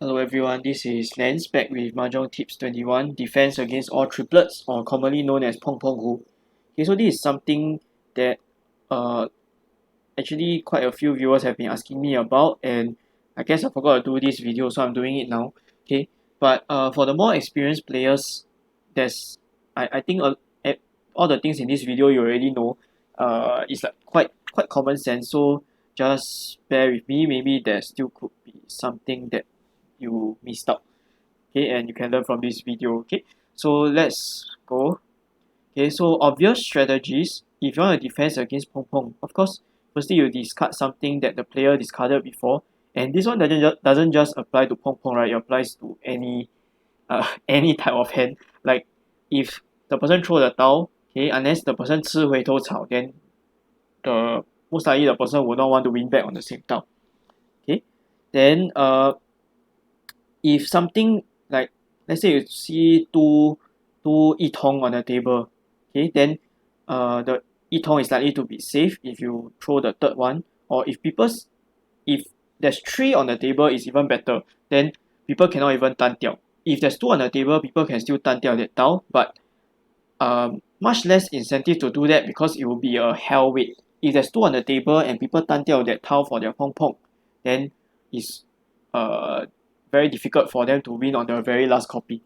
Hello everyone, this is Lance back with Mahjong Tips 21, Defense Against All Triplets, or commonly known as Pong Pong Hu. Okay, so this is something that uh, actually quite a few viewers have been asking me about, and I guess I forgot to do this video, so I'm doing it now. Okay, but for the more experienced players, I think all the things in this video you already know. It's like quite common sense, so just bear with me. Maybe there still could be something that you missed out, okay, and you can learn from this video. Okay, so let's go. Okay, so obvious strategies if you want to defense against Pong Pong. Of course, firstly you discard something that the player discarded before, and this one doesn't just apply to Pong Pong, right? It applies to any any type of hand. Like if the person throw the tile, okay, unless the person 吃回头草, then most likely the person will not want to win back on the same tile. Okay, then if something like, let's say you see two 一通 on the table, okay, then the 一通 is likely to be safe if you throw the third one, or if there's 3 on the table is even better, then people cannot even 单掉. If there's 2 on the table, people can still 单掉 that tile, but much less incentive to do that because it will be a hell weight. If there's 2 on the table and people 单掉 that tile for their Pong Pong, then it's very difficult for them to win on the very last copy.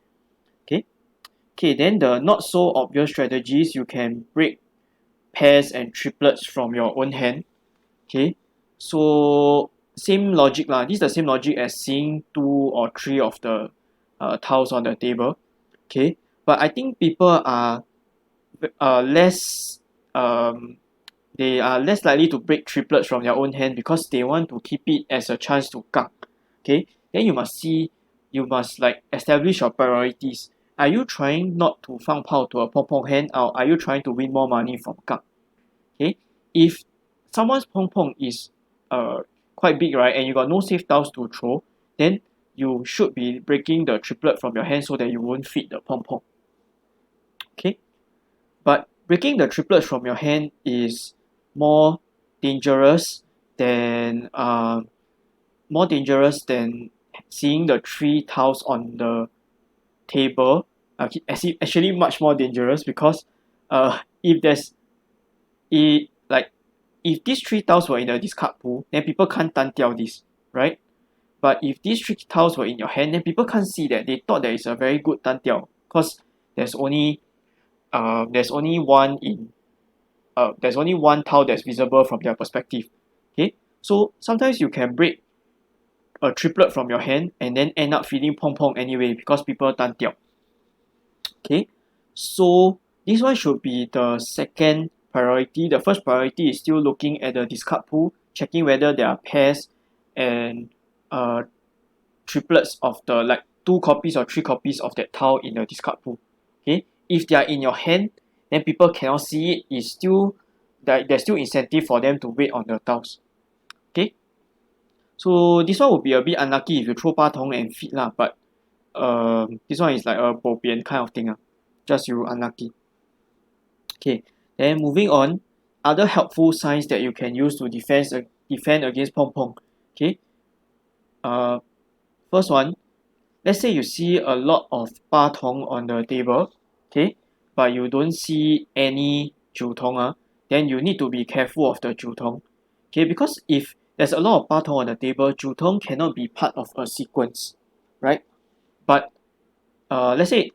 Okay, then the not so obvious strategies, you can break pairs and triplets from your own hand. Okay, so same logic lah. This is the same logic as seeing 2 or 3 of the tiles on the table. Okay, but I think people are less they are less likely to break triplets from their own hand because they want to keep it as a chance to gang. Okay, then you must like establish your priorities. Are you trying not to 放炮 to a Pong Pong hand, or are you trying to win more money from gang? Okay, if someone's Pong Pong is quite big, right, and you got no safe tiles to throw, then you should be breaking the triplet from your hand so that you won't feed the Pong Pong. Okay, but breaking the triplets from your hand is more dangerous than seeing the 3 tiles on the table. Actually much more dangerous because if there's like if these 3 tiles were in the discard pool, then people can't 单掉 this, right? But if these 3 tiles were in your hand, then people can't see that. They thought that it's a very good 单掉 because there's only one tile that's visible from their perspective. Okay, so sometimes you can break a triplet from your hand and then end up feeding Pong Pong anyway because people 单掉. Okay, so this one should be the second priority. The first priority is still looking at the discard pool, checking whether there are pairs and triplets of the like 2 copies or 3 copies of that tile in the discard pool. Okay, if they are in your hand, then people cannot see it. It's still there's still incentive for them to wait on the tiles. Okay, so this one would be a bit unlucky if you throw 八筒 and feed lah, but this one is like a bo bian kind of thing. Just you unlucky. Okay, then moving on, other helpful signs that you can use to defend against Pong Pong. Okay, first one, let's say you see a lot of 八筒 on the table, okay, but you don't see any 九筒, then you need to be careful of the 九筒. Okay, because if there's a lot of 八筒 on the table, 九筒 cannot be part of a sequence, right? But let's say,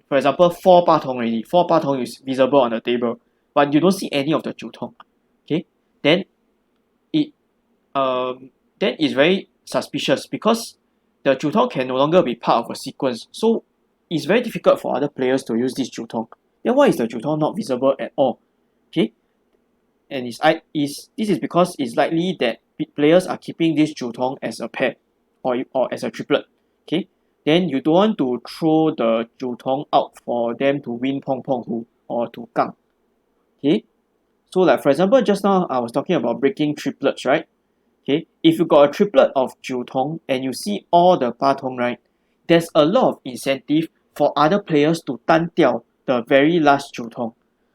for example, 4 八筒 already, 4 八筒 is visible on the table, but you don't see any of the 九筒, okay, then it's very suspicious because the 九筒 can no longer be part of a sequence, so it's very difficult for other players to use this 九筒. Then why is the 九筒 not visible at all? Okay, and this is because it's likely that players are keeping this 九筒 as a pair or as a triplet. Okay, then you don't want to throw the 九筒 out for them to win Pong Pong Hu or to gang. Okay, so like for example, just now I was talking about breaking triplets, right? Okay, if you got a triplet of 九筒 and you see all the 八筒, right, there's a lot of incentive for other players to 单掉 the very last 九筒.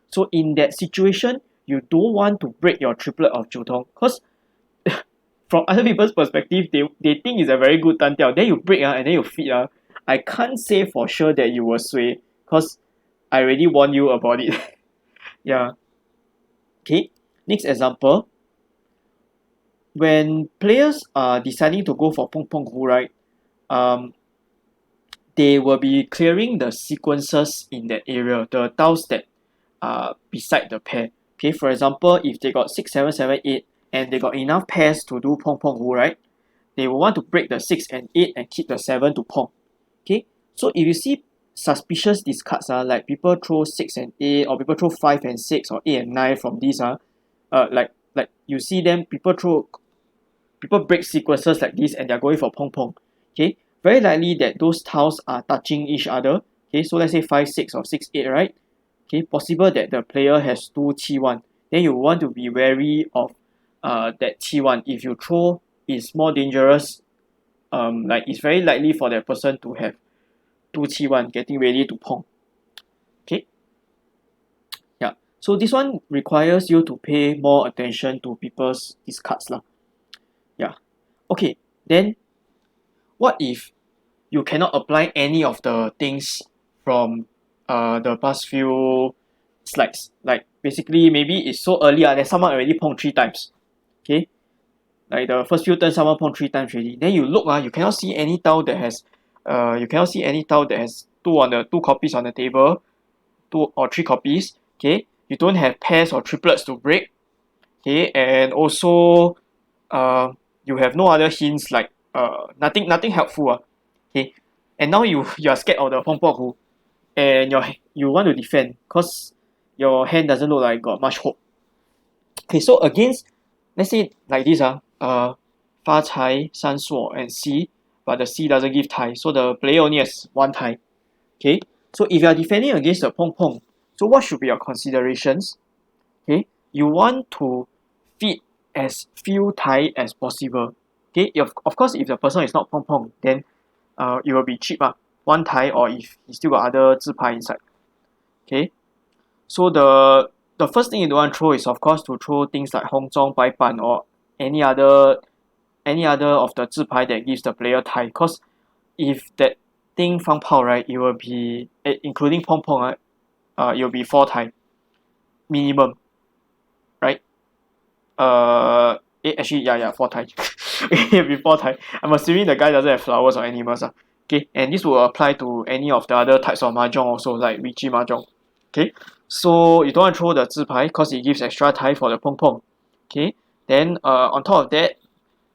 So in that situation, you don't want to break your triplet of 九筒 because from other people's perspective, they think it's a very good tan tiao. Then you break and then you feed I can't say for sure that you will sway because I already warned you about it. Yeah. Okay. Next example. When players are deciding to go for Pong Pong Hu, right? Um, they will be clearing the sequences in that area, the tiles that are beside the pair. Okay, for example, if they got 6, 7, 7, 8, and they got enough pairs to do Pong Pong Hu, right? They will want to break the 6 and 8 and keep the 7 to Pong. Okay, so if you see suspicious discards, like people throw 6 and 8, or people throw 5 and 6, or 8 and 9 from these, like you see them, people break sequences like this and they're going for Pong Pong. Okay, very likely that those tiles are touching each other. Okay, so let's say 5, 6 or 6, 8, right? Okay, possible that the player has 2 T1. Then you want to be wary of that T1. If you throw, it's more dangerous. Like it's very likely for that person to have 2 T1 getting ready to Pong. Okay, yeah. So this one requires you to pay more attention to people's discards lah. Yeah. Okay, then what if you cannot apply any of the things from the past few slides? Like basically maybe it's so early that someone already pong 3 times. Okay, like the first few turns someone pong 3 times already. Then you look you cannot see any tile that has you cannot see any tile that has two copies on the table, 2 or 3 copies. Okay, you don't have pairs or triplets to break. Okay, and also you have no other hints like nothing helpful. Okay, and now you are scared of the Pong Pong Hu, and you want to defend because your hand doesn't look like got much hope. Okay, so against, let's say like this Fa Cai, San Suo, and C, but the C doesn't give Tai, so the player only has 1 Tai. Okay, so if you are defending against the Pong Pong, so what should be your considerations? Okay, you want to feed as few Tai as possible. Okay, of course if the person is not Pong Pong, then it will be cheap 1 Tai, or if he still got other 自拍 inside. Okay, so the first thing you don't want to throw is of course to throw things like Hong Zong, Bai Ban, or any other of the 自拍 that gives the player Tai, because if that thing 放炮 right, it will be including Pong Pong right, it will be 4 Tai minimum, right? Actually, yeah, 4 Tai. It'll be 4 Tai. I'm assuming the guy doesn't have flowers or animals. Okay, and this will apply to any of the other types of mahjong also, like Wiji mahjong. Okay, so you don't want to throw the 自拍 because it gives extra Tai for the Pong Pong. Okay, then on top of that,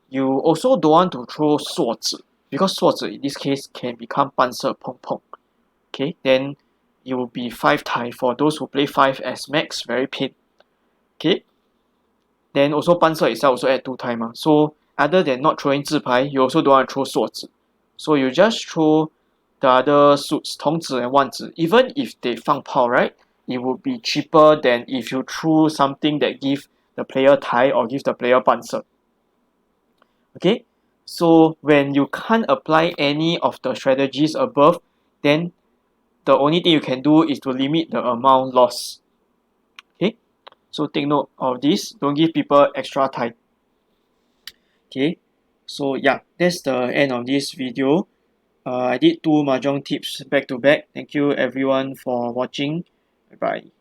you also don't want to throw 锁子 because 锁子 in this case can become 半色 Pong Pong. Okay, then it will be 5 Tai for those who play 5 as max, very pain. Okay, then also 半色 itself also add 2 Tai so other than not throwing 自拍 you also don't want to throw 锁子, so you just throw the other suits 童子 and 万子. Even if they 放炮 right, it would be cheaper than if you threw something that give the player Tai or give the player 半色. Okay, so when you can't apply any of the strategies above, then the only thing you can do is to limit the amount lost. Okay, so take note of this, don't give people extra time. Okay, so yeah, that's the end of this video. I did 2 mahjong tips back to back. Thank you everyone for watching. Bye bye.